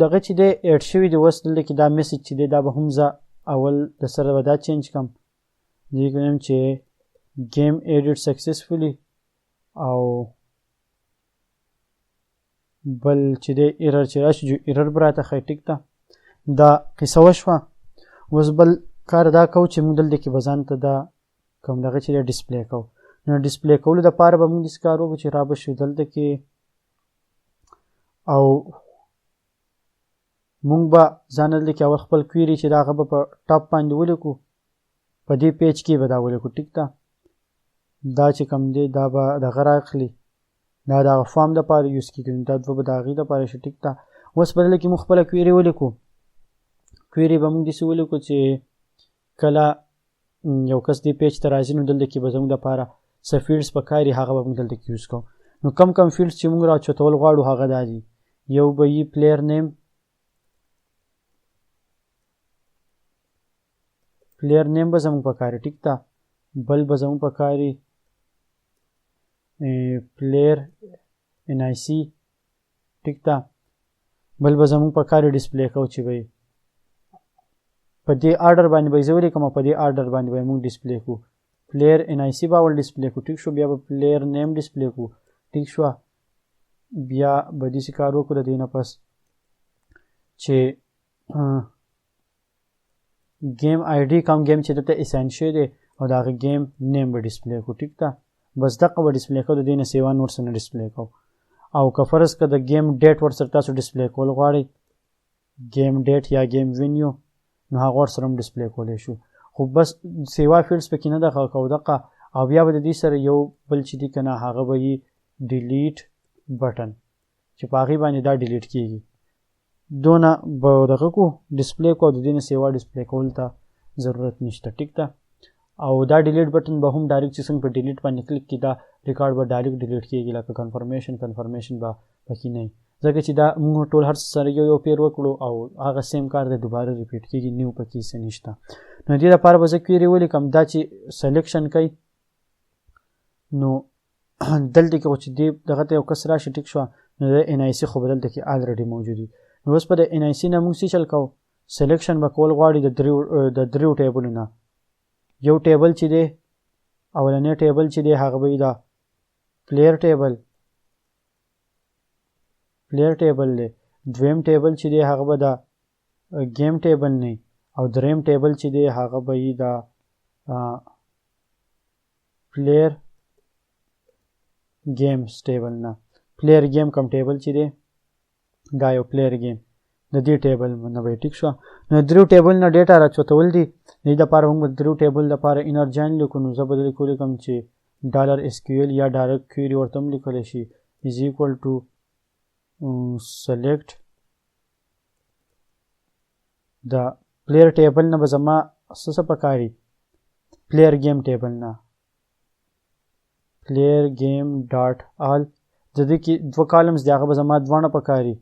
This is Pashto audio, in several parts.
دغه چې دی ایډ شوي دی اوس دلته کې دا میسج چې دی دا به هم زه اول د سره به دا چینج کړم دې کې وایم چې game added successfully او بل چې دی ایرر چې راشي جو ایرر به راته ښایي ټیک ده دا قصه وشوه اوس بل کار دا کوو چې موږ دلته کې به ځان ته دا کوم دغه چې دی ډسپلی کوو نو ډسپلی کولو دپاره به موږ داسې کار وکړو چې را به شو دلته کې او موږ به ځان دلته کې اول خپل کویري چې د هغه به په ټاپ باندې ولیکو په دې پیج کې به دا ولیکو ټیک ده دا چې کوم دی دا به دغه راخلي دا د هغه فارم دپاره یوز کېږي دا دوه به د هغې دپاره شي ټیک ده اوس په دلته کې موږ خپله کویري ولیکو کویري به موږ داسې ولیکو چې کله یو کس دې پیج ته راځي نو دلته کې به زموږ دپاره څه فیلډس پکار دي هغه به موږ دلته کې یوز کوو نو کم فیلډس چې موږ راچوتول غواړو هغه دا دي یو به یي پلیر نیم به زموږ پکار ټیک ده بل به زموږ پکار پلیر NIC ټیک ده بل به زموږ پکار ډسپلی کوو چې به په دې آرډر باندې به یې زه ولیکم په دې آرډر باندې به یې موږ ډسپلی کوو پلیر NIC به اول ډسپلی کوو ټیک شو بیا به پلیر نیم ډسپلی کوو ټیک شوه بیا به داسې کار وکړو د دې نه پس چې گیم آی ډي کوم گیم چې دلته اساین شوی دی او د هغه گیم نیم به ډسپلی کوو ټیک ده بس دقه به ډسپلی کوو د دې نه سیوا نور څه نه ډسپلی کوو او که فرض که د گیم ډیټ ورسره تاسو ډسپلی کول غواړئ گیم ډیټ یا گیم وینیو نو هغه ورسره هم ډسپلی کولی شو خو بس سیوا فیلډس پکې نه دخل کوو دقه او بیا به د دې سره یو بل چې دی که نه هغه به یي ډیلیټ بټن چې په هغې باندې دا ډیلیټ کېږي دونه به دغه کو ډسپلی کو د دې نه سیوا ډسپلی کول ته ضرورت نشته ټیک ده او دا ډیلیټ بټن به هم ډایرکټ چې څنګه په ډیلیټ باندې کلیک کړي دا ریکارډ به ډایرکټ ډیلیټ کېږي لکه کنفرمیشن به پکې نه وي ځکه چې دا موږ ټول هر څه سره یو پیر وکړو او هغه سیم کار دی دوباره ریپیټ کېږي نیو پکې څه نشته نو دې دپاره به زه کویري ولیکم دا چې سلیکشن کوي نو دلته کې خو چې دې دغه ته یو کس راشي ټیک شوه نو د NIC خو به دلته کې آلریډي موجود وي نو اوس په د NIC نه موږ څه چل کوو سلیکشن به کول غواړي د دریو ټیبلو نه یو ټیبل چې دی اولنی ټیبل چې دی هغه به وي دا پلیر ټیبل دی دویم ټیبل چې دی هغه به دا گیم ټیبل نه او دریم ټیبل چې دی هغه به وي دا پلیر گیمز ټیبل نه پلیر گیم کم ټیبل چې دی دا یو پلیر گیم د دې ټیبل نه به ټیک شو نو دریو ټیبل نه ډیټا راچوتول دي دې دپاره موږ دریو ټیبل دپاره انر جاین لیکو نو زه به دلته کې ولیکم چې $SQL یا ډایرکټ کویري ورته هم لیکلی شي از ایکول ټو سلیکټ د پلیر ټیبل نه به زما څه پکاري پلیر گیم ټیبل نه پلیر گیم ډاټ آل د دې کې دوه کالمز دی هغه به زما دواړه پکاري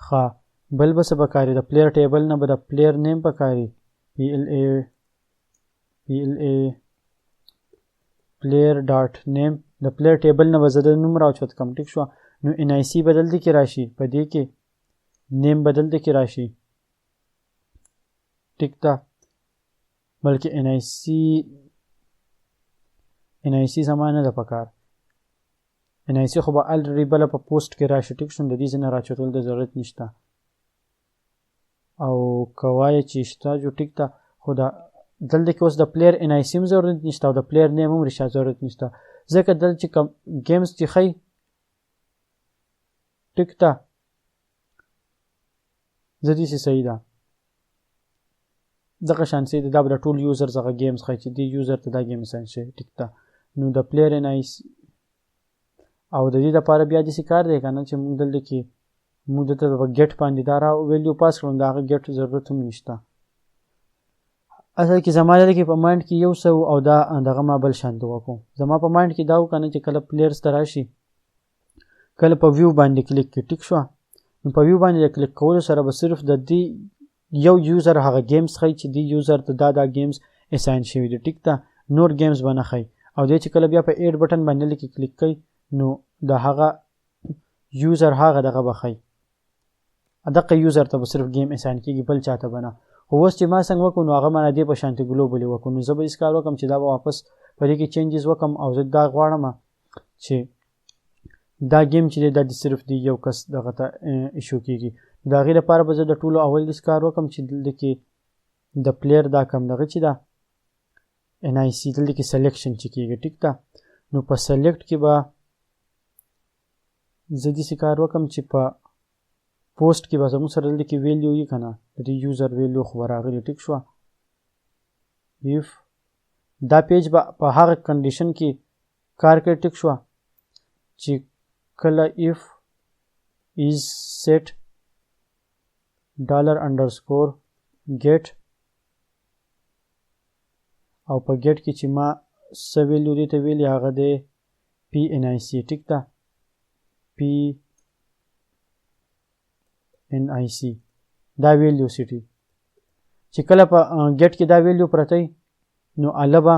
ښه بل به څه پکاري د پلیر ټیبل نه به د پلیر نیم پکاري PLA پلیر ډاټ نیم د پلیر ټیبل نه به زه د نوم راوچت کم ټیک شو نو NIC به دلته کې راشي په دې کې نیم به دلته کې راشي ټیک ده بلکې NIC زما نه ده پکار NIC خو به الریډي بله په پوسټ کې راشي ټیک شو د دې ځای نه راچوتل د ضرورت نشته او که وایه چې شته جو ټیک ده خو دلته کې اوس د پلیر NIC هم ضرورت نشته او د پلیر نیم هم رښتیا ضرورت نشته ځکه دلته چې کوم ګیمز چې ښایي ټیک ده زه داسې صحیح ده دغه شان صحیح ده دا به د ټول یوزرز هغه ګیمز ښایي چې دې یوزر ته دا ګیم اساین شوی ټیک ده نو د پلیر NIC او د دې دپاره بیا داسې کار دی که نه چې موږ دلته کې موږ دلته به ګیټ باندې دا را ویلیو پاس کړو د هغه ګیټ ضرورت هم نشته اصل کې زما دلته کې په مایند کې یو څه او دا دغه ما بل شانته وکړو زما په مایند کې دا و که نه چې کله پلیرز ته راشي کله په ویو باندې کلیک کړي ټیک شوه نو په ویو باندې د کلیک کولو سره به صرف د دې یو یوزر هغه ګیمز ښایي چې دې یوزر ته دا ګیمز اساین شوي دي ټیک ده نور ګیمز به نه ښایي او دی چې کله بیا په ایډ بټن باندې کې کلیک کوي نو د هغه یوزر هغه دغه بخی دغه یوزر ته به صرف گیم اساین کیږي بل چاته بنه خو اوس چې ما څنګه وکړو نو هغه معنی دی په شانتي ګلوبلي وکړو نو زه به هېڅ کار وکړم چې دا به واپس په دې کې چینجز وکړم او زه دا غواړم چې دا گیم چې دی دا د صرف دی یو کس دغه ته ایشو کیږي د هغې لپاره به زه د ټولو اول داسې کار وکړم چې دلته کې د پلیر دا کم دغه چې ده NIC دلته کې سلیکشن چې کیږي ټیک ده نو په سلیکټ کې به زه داسې کار وکړم چې په پوسټ کې به زموږ سره دلته کې ویلیو وي که نه د دې یوزر ویلیو خو به راغلي ټیک شوه if دا پیج به په هغه کنډیشن کې کار کوي ټیک شوه چې کله if is set $_get او په get کې چې ما څه ویلیو دې ته ویلي هغه دی PNIC ټیک ده PNIC دا ویلیو سیټي چې کله په get کې دا ویلیو پرته نو اله به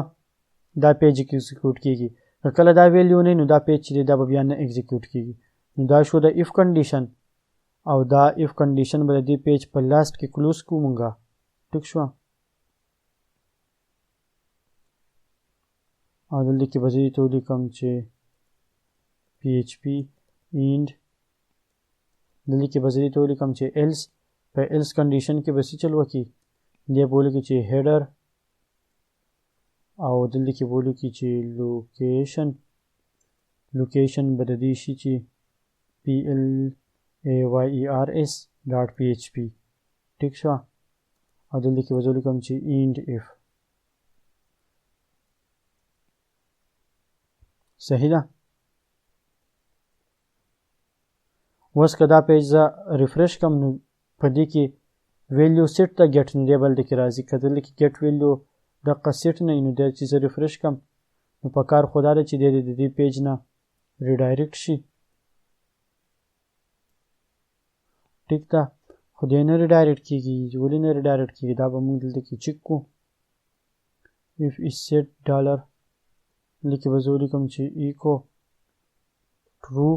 دا پیج ایگزیکیوټ کیږي کله دا ویلیو نه نو دا پیج چې دا به بیا نه ایگزیکیوټ کیږي نو دا شو د if کنډیشن او دا if کنډیشن به د دې پیج په لاست کې کلوز کو مونږه ټیک شو او دلته کې به زه ته ولیکم چې PHP end دلته کې به زه ته ولیکم چې else په else کنډیشن کې به څه چل وکړي دی به ولیکي چې header او دلته کې به ولیکي چې location به د دې شي چې PLAYERS.php ټیک شو او دلته کې به زه ولیکم چې end if صحیح ده اوس که دا پیج زه ریفریش کړم نو په دې کې ویلیو سیټ ته ګیټ نو دی بل کې راځي که دلته کې ګیټ ویلیو دقه سیټ نه نو دا چې زه ریفریش کړم نو په کار خو دا ده چې دی د دې پیج نه ریډایرکټ شي ټیک ده خو دی نه ریډایرکټ کېږي ولې نه ریډایرکټ کېږي دا به موږ دلته کې چک کړو if is set $، دلته به زه ولیکم چې echo true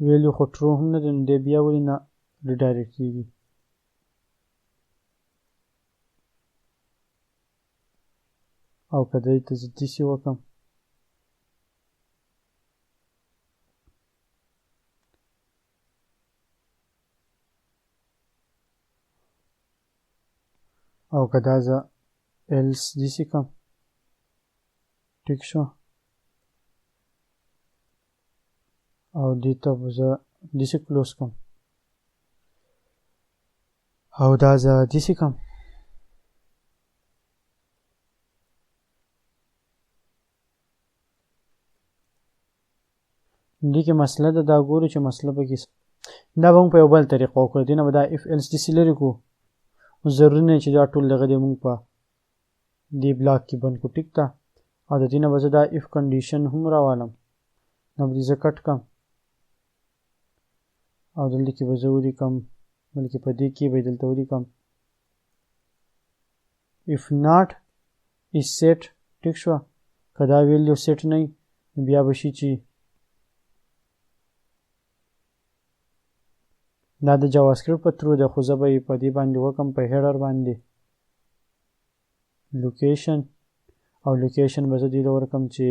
ویلیو خو ټرو هم نه دی نو دی بیا ولې نه ریډایرکټ کېږي او که دی ته زه داسې وکړم او که دا زه else داسې کړم ټیک شو او دې ته به زه داسې کلوز کړم او دا زه داسې کړم دې کې مسله ده دا ګورو چې مسله به کې دا به موږ په یو بل طریقه وکړو دې نه به دا if else داسې لرې کړو ضروري نه چې دا ټول دغه دی موږ په دې بلاک کې بند کړو ټیک ده او د دې نه به زه دا if کنډیشن هم راوالم نو به دې زه کټ کړم او دلته کې به زه ولیکم بلکې په دې کې به دلته ولیکم if not is set ټیک شوه که دا ویلیو سیټ نه وي بیا به شي چې دا د جاواسکرپټ په ترو ده خو زه به یې په دې باندې وکړم په هیډر باندې لوکیشن او لوکیشن به زه دې له ورکړم چې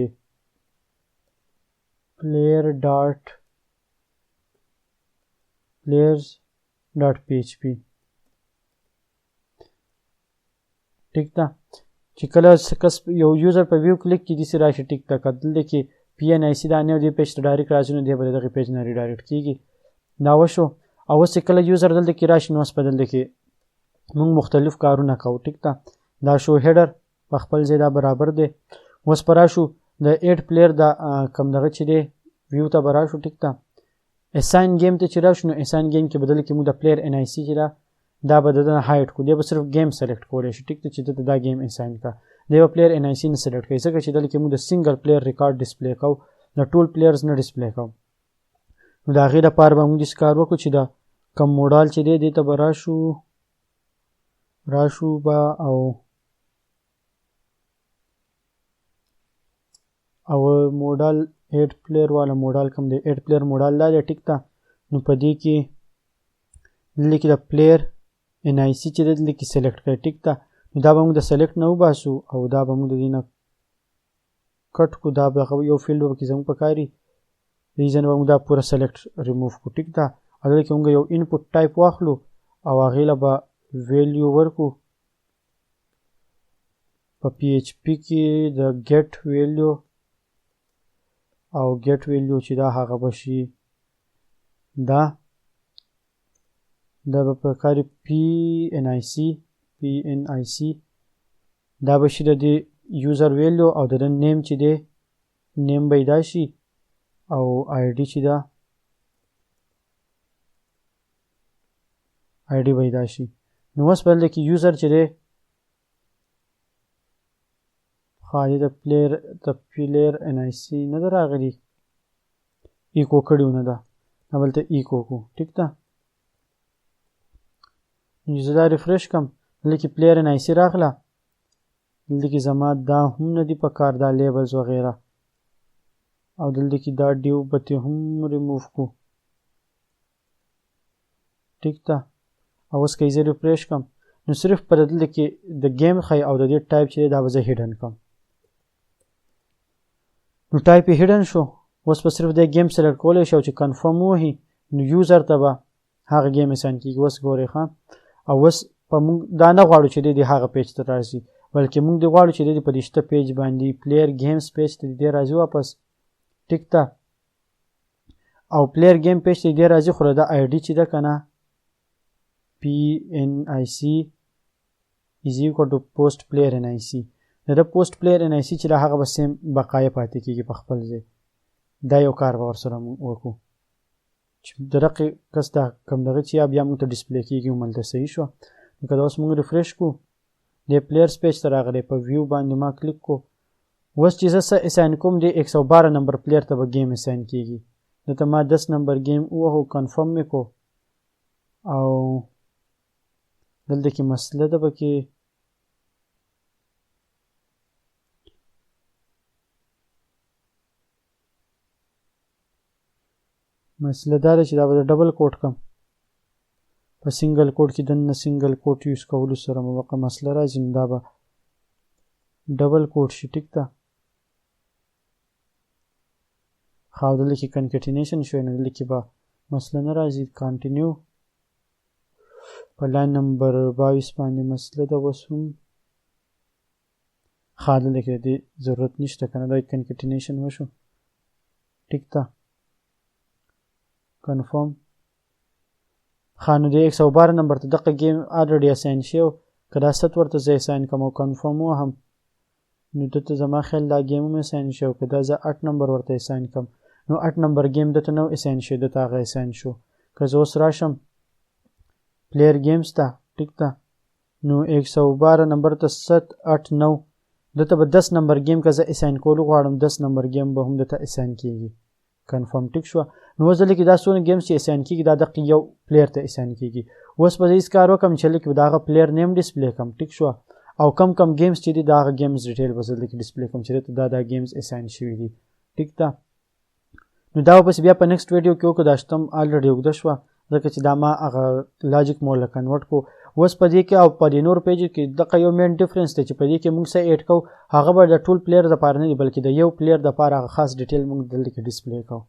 players.php ټیک ده چې کله کس یو یوزر په ویو کلیک کې داسې راشي ټیک ده که دلته کې PNIC دا نه دې پیج ته ډایرکټ راځي نو دی به د دغې پیج نه ریډایرکټ کېږي دا وشو او اوس چې کله یوزر دلته کې راشي نو اوس په دلته کې موږ مختلف کارونه کوو ټیک ده دا شو هیډر په خپل ځای دا برابر دی اوس په راشو د ایډ پلیر دا کم دغه چې دی ویو ته به راشو ټیک ده اساین گیم ته چې راشو نو اساین گیم کې بدل کې موږ د پلیر NIC چې دا به دنه هایټ کو دی به صرف گیم سلیکټ کولی شي ټیک ده چې دته دا گیم اساین کا دی به پلیر NIC نه سلیکټ کوي ځکه چې دلته کې موږ د سنگل پلیر ریکارډ ډسپلی کوو د ټول پلیرز نه ډسپلی کوو نو د هغې لپاره به موږ داسې کار وکړو چې دا کم موډال چې دی دې ته به راشو به او او موډل 8 پلیر والا موډل کوم دی 8 پلیر موډل دا دی ټیک ده نو په دې کې دلته کې د پلیر ان آی سی چې دلته کې سلیکټ کړئ ټیک ده نو دا به موږ د سلیکټ نه وباسو او دا به موږ د دې نه کټ کو دا به یو فیلډ کې زموږ پکاري ریزن به موږ دا پوره سلیکټ ریموف کو ټیک ده او دلته کې موږ یو انپوټ ټایپ واخلو او هغې له به ویلیو ورکو په پی ایچ پی کې د ګیټ ویلیو او ګیټ ویلیو چې دا هغه به شي دا به پکاري پی ان آی سی دا به شي د دې یوزر ویلیو او د نیم چې دی نیم به دا شي او آی ډي چې دا آی ډي به دا شي نو اوس بل کې یوزر چې دی خالي د پلیر ان آی سی نه ده راغلي ایکو کړي نه ده بلته ایکو کو ټیک ده زه دا ریفریش کم دلته کې پلیر ان آی سی راغله دلته کې زما دا هم نه دي په کار دا لیبلز وغیره او دلته کې دا ډیو بته هم ریموف کو ټیک ده او اوس که زه ریفریش کم نو صرف پر دلته کې د گیم خی او د دې ټایپ چې دا به زه هیډن کم نو ټایپ یې هیډن شو اوس به صرف د گیم سلیکټ کولی شو چې کنفرم ووهي نو یوزر ته به هغه گیم اساین کېږي اوس ګورئ ښه او اوس په موږ دا نه غواړو چې دی هغه پیج ته راشي بلکې موږ دی غواړو چې دی په دې شته پیج باندې پلیر گیمز پیج ته دی راځي واپس ټیک ده او پلیر گیم پیج ته دی راځي خو دا آی ډي چې ده که نه پی ان آی سی از ایکوال ټو پوسټ پلیر ان آی سی د پوسټ پلیر ان آی سی چې دا هغه به سیم بقایه پاتې کېږي په خپل ځای دا یو کار به ورسره وکړو چې د دغې کس دا کم دغه چې یا بیا موږ ته ډسپلی کېږي هملته صحیح شوه نو که دا اوس موږ ریفریش کړو د پلیرز پیج ته راغلی په ویو باندې ما کلیک کو اوس چې زه څه اساین کوم د 112 نمبر پلیر ته به گیم اساین کېږي دلته ما 10 نمبر گیم ووهو کنفرم مې کو او دلته کې مسله ده پکې مسله دا ده چې دا به ډبل کوټ کم په سنګل کوټ کې دننه سنګل کوټ یوز کولو سره موقع مسله راځي نو دا به ډبل کوټ شي ټیک ده خو دلته کې کنکټینیشن شوی نو دلته کې به مسله نه راځي کانټینیو په لاین نمبر 22 باندې مسله ده اوس هم ښه دلته کې د ضرورت نشته که نه دا کنکټینیشن وشو ټیک ده کنفرم ښه نو د 112 نمبر ته دغه گیم الریډي اساین شوی که دا ست ورته زه اساین کوم او کنفرم وهم نو دلته زما خیال دا گیم هم اساین شو که دا زه 8 نمبر ورته اساین کوم نو 8 نمبر گیم دته نو اساین شو دته هغه اساین شو که زه اوس راشم پلیر گیمز ته ټیک ده نو 112 نمبر ته 7 8 9 دته به 10 نمبر گیم که زه اساین کول غواړم 10 نمبر گیم به هم دته اساین کېږي کنفرم ټیک شو نو اوس دلته کې دا څونه گیمز چې اساین کېږي دا دقیق یو پلیر ته اساین کېږي اوس به زه هېڅ کار وکړم چې دلته کې د هغه پلیر نیم ډسپلی کړم ټیک شو او کم گیمز چې دي د هغه گیمز ډیټیل به زه دلته کې ډسپلی کړم چې دلته دا گیمز اساین شوي دي ټیک ده نو دا واپس بیا په نیکسټ ویډیو کې وکړو دا شتم الریډي اوږده شوه ځکه چې دا ما هغه لاجیک موډ له کنورټ کو اوس په دې کې او په دې نور پیج کې دغه یو مین ډیفرنس دی چې په دې کې موږ څه ایډ کوو هغه به د ټول پلیر دپاره نه دي بلکې د یو پلیر دپاره هغه خاص ډیټیل موږ دلته کې ډسپلی کوو